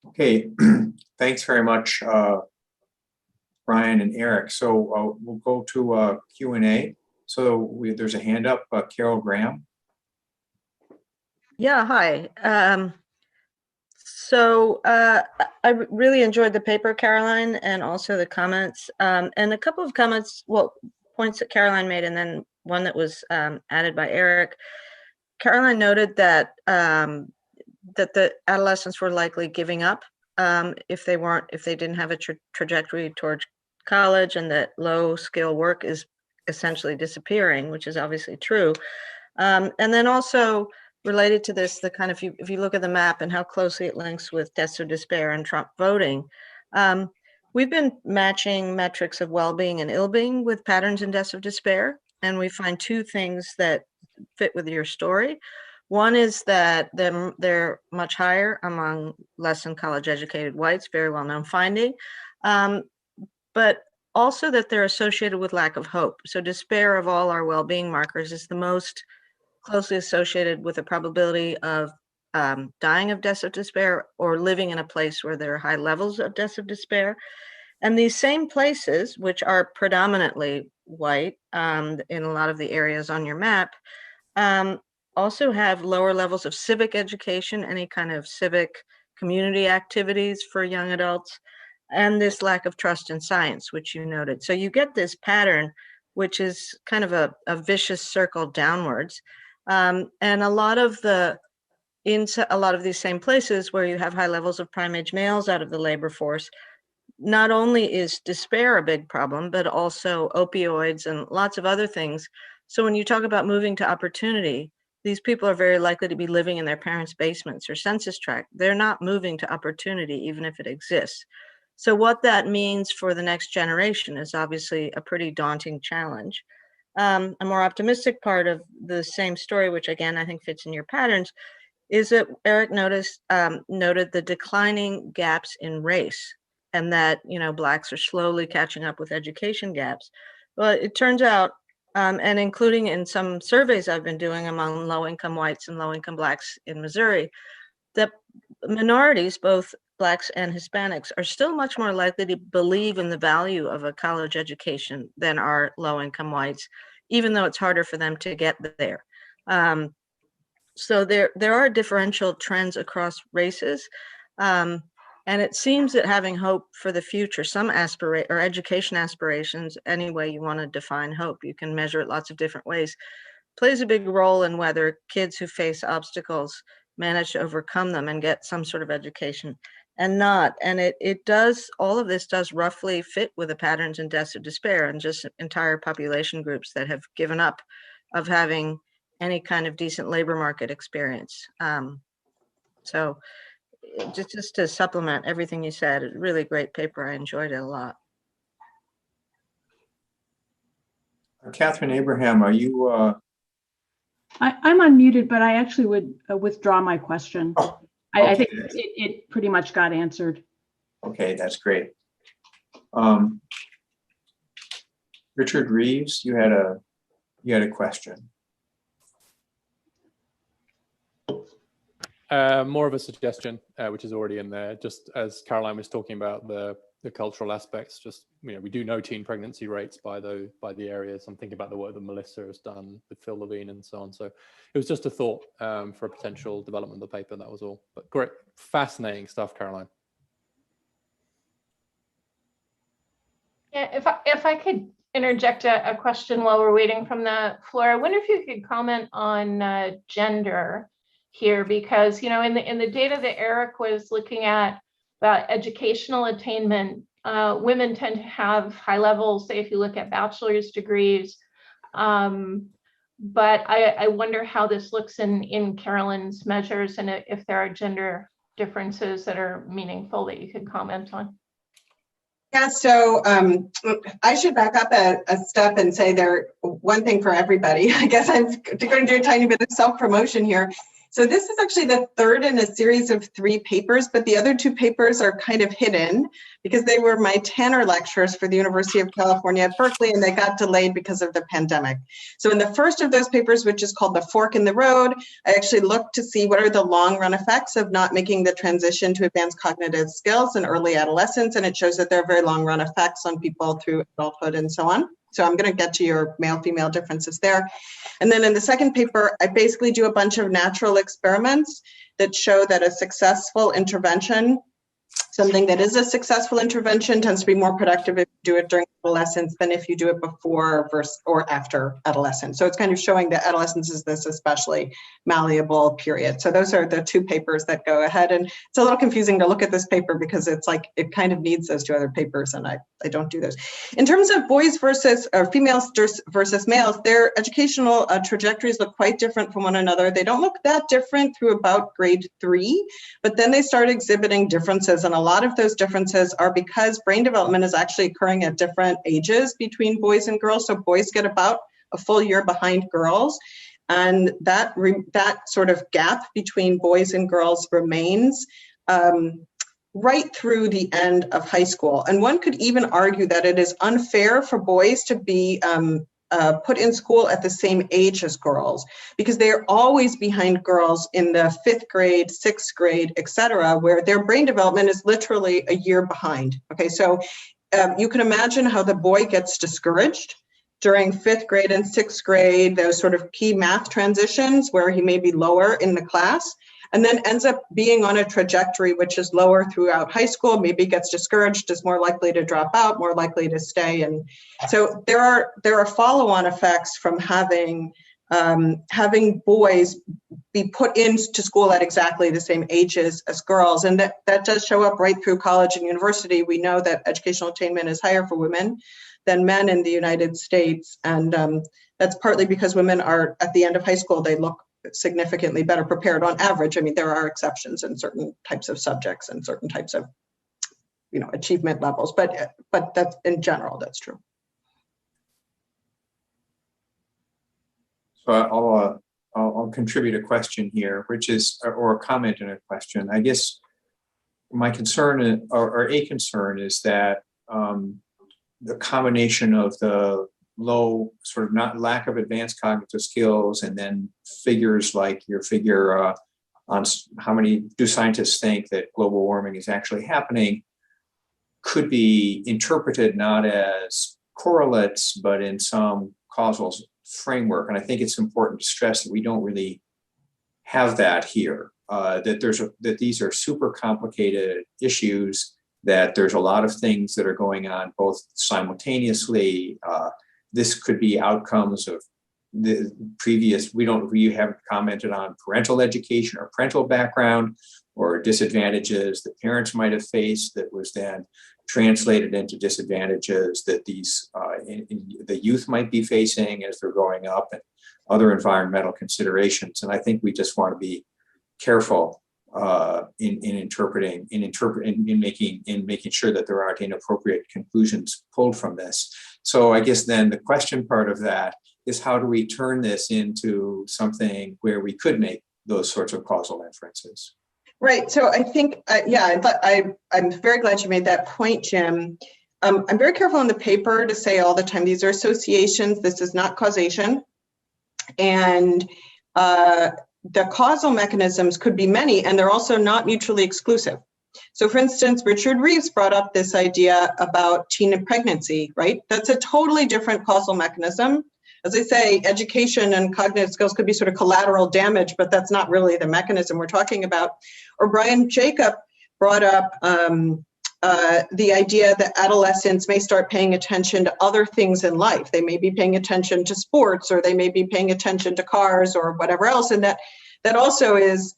Speaker 1: Okay, thanks very much, Brian and Eric. So we'll go to Q&A. So there's a hand up, Carol Graham.
Speaker 5: Yeah, hi. I really enjoyed the paper, Caroline, and also the comments. And a couple of comments, well, points that Caroline made, and then one that was added by Eric. Caroline noted that that the adolescents were likely giving up if they didn't have a trajectory towards college, and that low skill work is essentially disappearing, which is obviously true. And then also related to this, the kind of, if you look at the map and how closely it links with deaths of despair and Trump voting, we've been matching metrics of well-being and ill-being with patterns in deaths of despair, and we find two things that fit with your story. One is that they're much higher among less than college educated whites, very well known finding, but also that they're associated with lack of hope. So despair of all our well-being markers is the most closely associated with a probability of dying of deaths of despair or living in a place where there are high levels of deaths of despair. And these same places, which are predominantly white in a lot of the areas on your map, also have lower levels of civic education, any kind of civic community activities for young adults, and this lack of trust in science, which you noted. So you get this pattern, which is kind of a vicious circle downwards. And a lot of these same places where you have high levels of prime age males out of the labor force, not only is despair a big problem, but also opioids and lots of other things. So when you talk about moving to opportunity, these people are very likely to be living in their parents' basements or census tract. They're not moving to opportunity, even if it exists. So what that means for the next generation is obviously a pretty daunting challenge. A more optimistic part of the same story, which again, I think fits in your patterns, is that Eric noted the declining gaps in race, and that, Blacks are slowly catching up with education gaps. Well, it turns out, and including in some surveys I've been doing among low-income whites and low-income Blacks in Missouri, that minorities, both Blacks and Hispanics, are still much more likely to believe in the value of a college education than are low-income whites, even though it's harder for them to get there. So there are differential trends across races. And it seems that having hope for the future, some education aspirations, any way you want to define hope, you can measure it lots of different ways, plays a big role in whether kids who face obstacles manage to overcome them and get some sort of education and not. And all of this does roughly fit with the patterns and deaths of despair and just entire population groups that have given up of having any kind of decent labor market experience. So just to supplement everything you said, a really great paper. I enjoyed it a lot.
Speaker 1: Catherine Abraham, are you?
Speaker 6: I'm unmuted, but I actually would withdraw my question.
Speaker 1: Oh,
Speaker 6: I
Speaker 1: okay.
Speaker 6: think it pretty much got answered.
Speaker 1: Okay, that's great. Richard Reeves, you had a question.
Speaker 7: More of a suggestion, which is already in there, just as Caroline was talking about the cultural aspects. Just, we do know teen pregnancy rates by the areas. I'm thinking about the work that Melissa has done with Phil Levine and so on. So it was just a thought for a potential development of the paper. That was all. But great, fascinating stuff, Caroline.
Speaker 8: Yeah, if I could interject a question while we're waiting from the floor, I wonder if you could comment on gender here, because in the data that Eric was looking at about educational attainment, women tend to have high levels, say if you look at bachelor's degrees, but I wonder how this looks in Carolyn's measures, and if there are gender differences that are meaningful that you could comment on.
Speaker 2: Yeah, so I should back up a step and say one thing for everybody. I guess I'm going to do a tiny bit of self-promotion here. So this is actually the third in a series of 3 papers, but the other 2 papers are kind of hidden because they were my Tanner lectures for the University of California at Berkeley, and they got delayed because of the pandemic. So in the first of those papers, which is called The Fork in the Road, I actually looked to see what are the long run effects of not making the transition to advanced cognitive skills in early adolescence, and it shows that there are very long run effects on people through adulthood and so on. So I'm going to get to your male-female differences there. And then in the second paper, I basically do a bunch of natural experiments that show that a successful intervention, something that is a successful intervention, tends to be more productive if you do it during adolescence than if you do it before or after adolescence. So it's kind of showing that adolescence is this especially malleable period. So those are the 2 papers that go ahead. And it's a little confusing to look at this paper because it's like it kind of needs those 2 other papers, and I don't do those. In terms of boys versus or females versus males, their educational trajectories look quite different from one another. They don't look that different through about grade 3, but then they start exhibiting differences, and a lot of those differences are because brain development is actually occurring at different ages between boys and girls. So boys get about a full year behind girls. And that sort of gap between boys and girls remains right through the end of high school. And one could even argue that it is unfair for boys to be put in school at the same age as girls, because they are always behind girls in the 5th grade, 6th grade, etc., where their brain development is literally a year behind. Okay, so you can imagine how the boy gets discouraged during 5th grade and 6th grade, those sort of key math transitions where he may be lower in the class, and then ends up being on a trajectory which is lower throughout high school, maybe gets discouraged, is more likely to drop out, more likely to stay. And so there are follow-on effects from having boys be put into school at exactly the same ages as girls. And that does show up right through college and university. We know that educational attainment is higher for women than men in the United States. And that's partly because women are, at the end of high school, they look significantly better prepared on average. I mean, there are exceptions in certain types of subjects and certain types of, achievement levels, but that's, in general, that's true.
Speaker 1: So I'll contribute a question here, which is, or a comment and a question. I guess my concern, or a concern, is that the combination of the low sort of lack of advanced cognitive skills, and then figures like your figure on how many do scientists think that global warming is actually happening, could be interpreted not as correlates, but in some causal framework. And I think it's important to stress that we don't really have that here, that these are super complicated issues, that there's a lot of things that are going on both simultaneously. This could be outcomes of the previous, we haven't commented on parental education or parental background, or disadvantages that parents might have faced that was then translated into disadvantages that the youth might be facing as they're growing up, and other environmental considerations. And I think we just want to be careful in making sure that there aren't inappropriate conclusions pulled from this. So I guess then the question part of that is, how do we turn this into something where we could make those sorts of causal inferences?
Speaker 2: Right. So I think, I'm very glad you made that point, Jim. I'm very careful in the paper to say all the time, these are associations, this is not causation. And the causal mechanisms could be many, and they're also not mutually exclusive. So for instance, Richard Reeves brought up this idea about teen pregnancy, right? That's a totally different causal mechanism. As I say, education and cognitive skills could be sort of collateral damage, but that's not really the mechanism we're talking about. Or Brian Jacob brought up the idea that adolescents may start paying attention to other things in life. They may be paying attention to sports, or they may be paying attention to cars or whatever else. And that also is,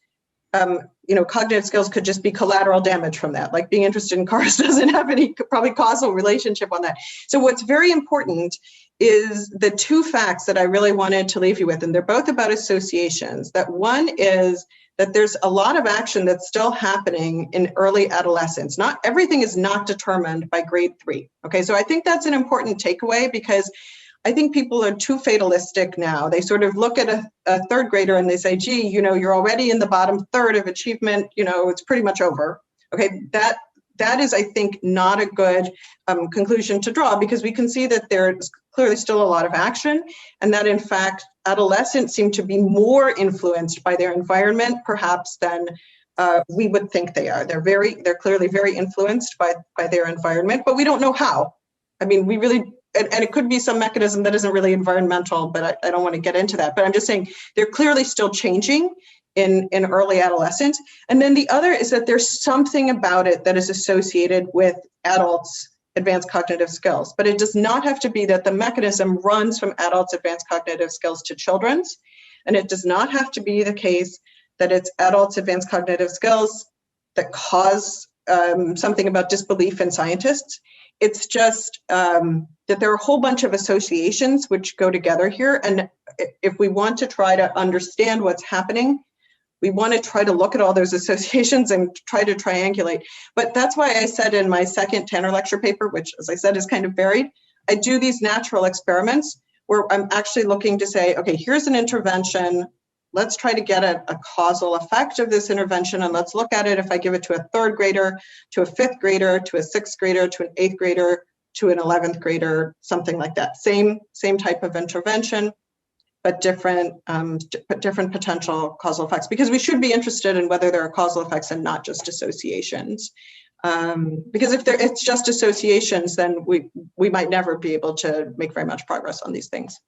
Speaker 2: cognitive skills could just be collateral damage from that. Like being interested in cars doesn't have any probably causal relationship on that. So what's very important is the two facts that I really wanted to leave you with, and they're both about associations. That one is that there's a lot of action that's still happening in early adolescence. Not everything is not determined by grade 3. Okay, so I think that's an important takeaway, because I think people are too fatalistic now. They sort of look at a third grader and they say, gee, you're already in the bottom third of achievement, it's pretty much over. Okay, that is, I think, not a good conclusion to draw, because we can see that there's clearly still a lot of action, and that in fact, adolescents seem to be more influenced by their environment perhaps than we would think they are. They're clearly very influenced by their environment, but we don't know how. I mean, we really, and it could be some mechanism that isn't really environmental, but I don't want to get into that. But I'm just saying they're clearly still changing in early adolescence. And then the other is that there's something about it that is associated with adults' advanced cognitive skills, but it does not have to be that the mechanism runs from adults' advanced cognitive skills to children's. And it does not have to be the case that it's adults' advanced cognitive skills that cause something about disbelief in scientists. It's just that there are a whole bunch of associations which go together here. And if we want to try to understand what's happening, we want to try to look at all those associations and try to triangulate. But that's why I said in my second Tanner lecture paper, which, as I said, is kind of buried, I do these natural experiments where I'm actually looking to say, okay, here's an intervention. Let's try to get a causal effect of this intervention, and let's look at it if I give it to a third grader, to a fifth grader, to a sixth grader, to an eighth grader, to an 11th grader, something like that. Same type of intervention, but different potential causal effects, because we should be interested in whether there are causal effects and not just associations. Because if it's just associations, then we might never be able to make very much progress on these things.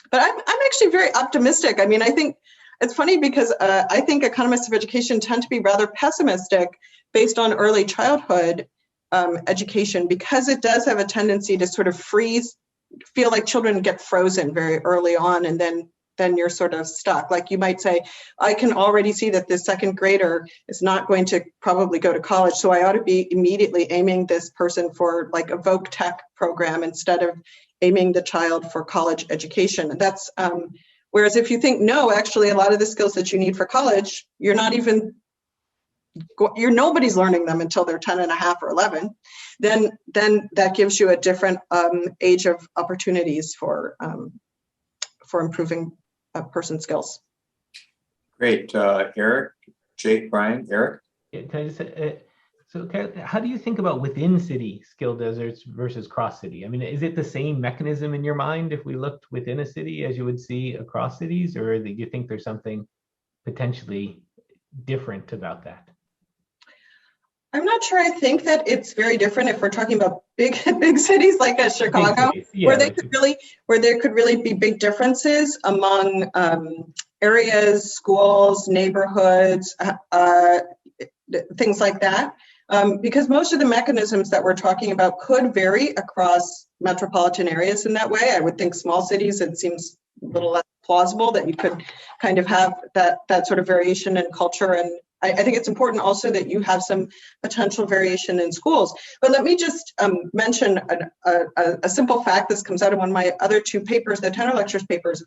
Speaker 2: But I'm actually very optimistic. I mean, I think it's funny because I think economists of education tend to be rather pessimistic based on early childhood education, because it does have a tendency to sort of feel like children get frozen very early on, and then you're sort of stuck. Like you might say, I can already see that this second grader is not going to probably go to college, so I ought to be immediately aiming this person for like a voc tech program instead of aiming the child for college education. And that's whereas if you think, no, actually a lot of the skills that you need for college, nobody's learning them until they're 10 and a half or 11, then that gives you a different age of opportunities for improving a person's skills.
Speaker 1: Great. Eric, Jake, Brian, Eric?
Speaker 3: Yeah, can I just so how do you think about within city skill deserts versus cross city? I mean, is it the same mechanism in your mind if we looked within a city as you would see across cities, or do you think there's something potentially different about that?
Speaker 2: I'm not sure. I think that it's very different if we're talking about big cities like Chicago,
Speaker 3: Yeah,
Speaker 2: where there could really be big differences among areas, schools, neighborhoods, things like that. Because most of the mechanisms that we're talking about could vary across metropolitan areas in that way. I would think small cities, it seems a little less plausible that you could kind of have that sort of variation in culture. And I think it's important also that you have some potential variation in schools. But let me just mention a simple fact. This comes out of one of my other two papers, the tenor lectures papers.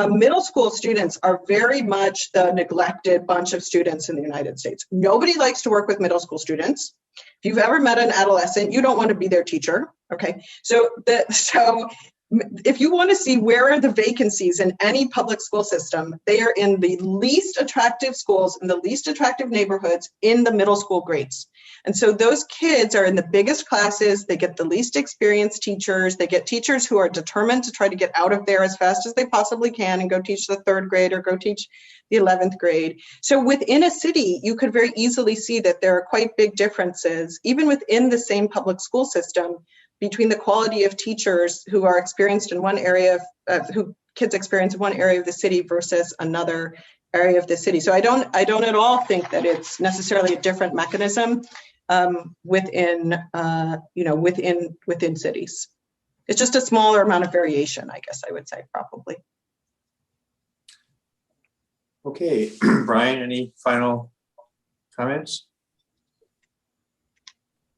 Speaker 2: Middle school students are very much the neglected bunch of students in the United States. Nobody likes to work with middle school students. If you've ever met an adolescent, you don't want to be their teacher, okay? So if you want to see where are the vacancies in any public school system, they are in the least attractive schools, in the least attractive neighborhoods, in the middle school grades. And so those kids are in the biggest classes, they get the least experienced teachers, they get teachers who are determined to try to get out of there as fast as they possibly can and go teach the third grade or go teach the 11th grade. So within a city, you could very easily see that there are quite big differences, even within the same public school system, between the quality of teachers who are experienced in one area, who kids experience in one area of the city versus another area of the city. So I don't at all think that it's necessarily a different mechanism within cities. It's just a smaller amount of variation, I guess I would say, probably.
Speaker 1: Okay, Brian, any final comments?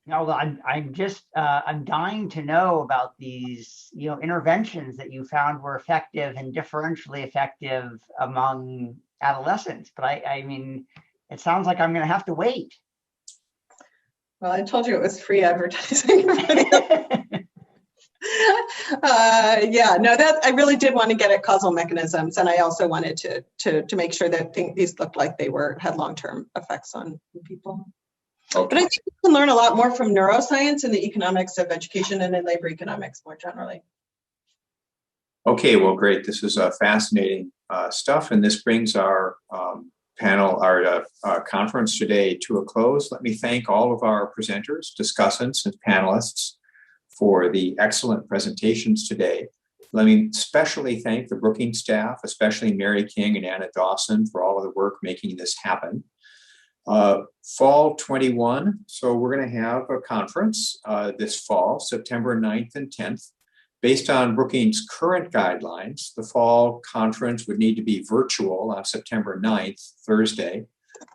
Speaker 4: No, I'm just I'm dying to know about these interventions that you found were effective and differentially effective among adolescents. But I mean, it sounds like I'm going to have to wait.
Speaker 2: Well, I told you it was free advertising. Yeah, no, that I really did want to get at causal mechanisms, and I also wanted to make sure that these looked like they had long-term effects on people.
Speaker 1: Okay.
Speaker 2: But I think you can learn a lot more from neuroscience and the economics of education and in labor economics more generally.
Speaker 1: Okay, well, great. This is fascinating stuff, and this brings our panel, our conference today to a close. Let me thank all of our presenters, discussants, and panelists for the excellent presentations today. Let me especially thank the Brookings staff, especially Mary King and Anna Dawson, for all of the work making this happen. Fall 21, so we're going to have a conference this fall, September 9th and 10th. Based on Brookings' current guidelines, the fall conference would need to be virtual on September 9th, Thursday.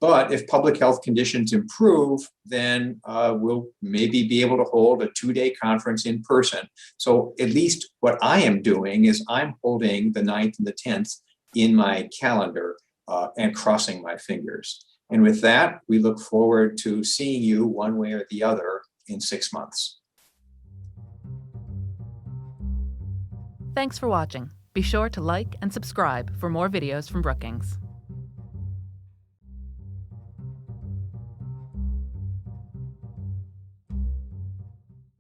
Speaker 1: But if public health conditions improve, then we'll maybe be able to hold a 2-day conference in person. So at least what I am doing is I'm holding the 9th and the 10th in my calendar and crossing my fingers. And with that, we look forward to seeing you one way or the other in 6 months.
Speaker 9: Thanks for watching. Be sure to like and subscribe for more videos from Brookings.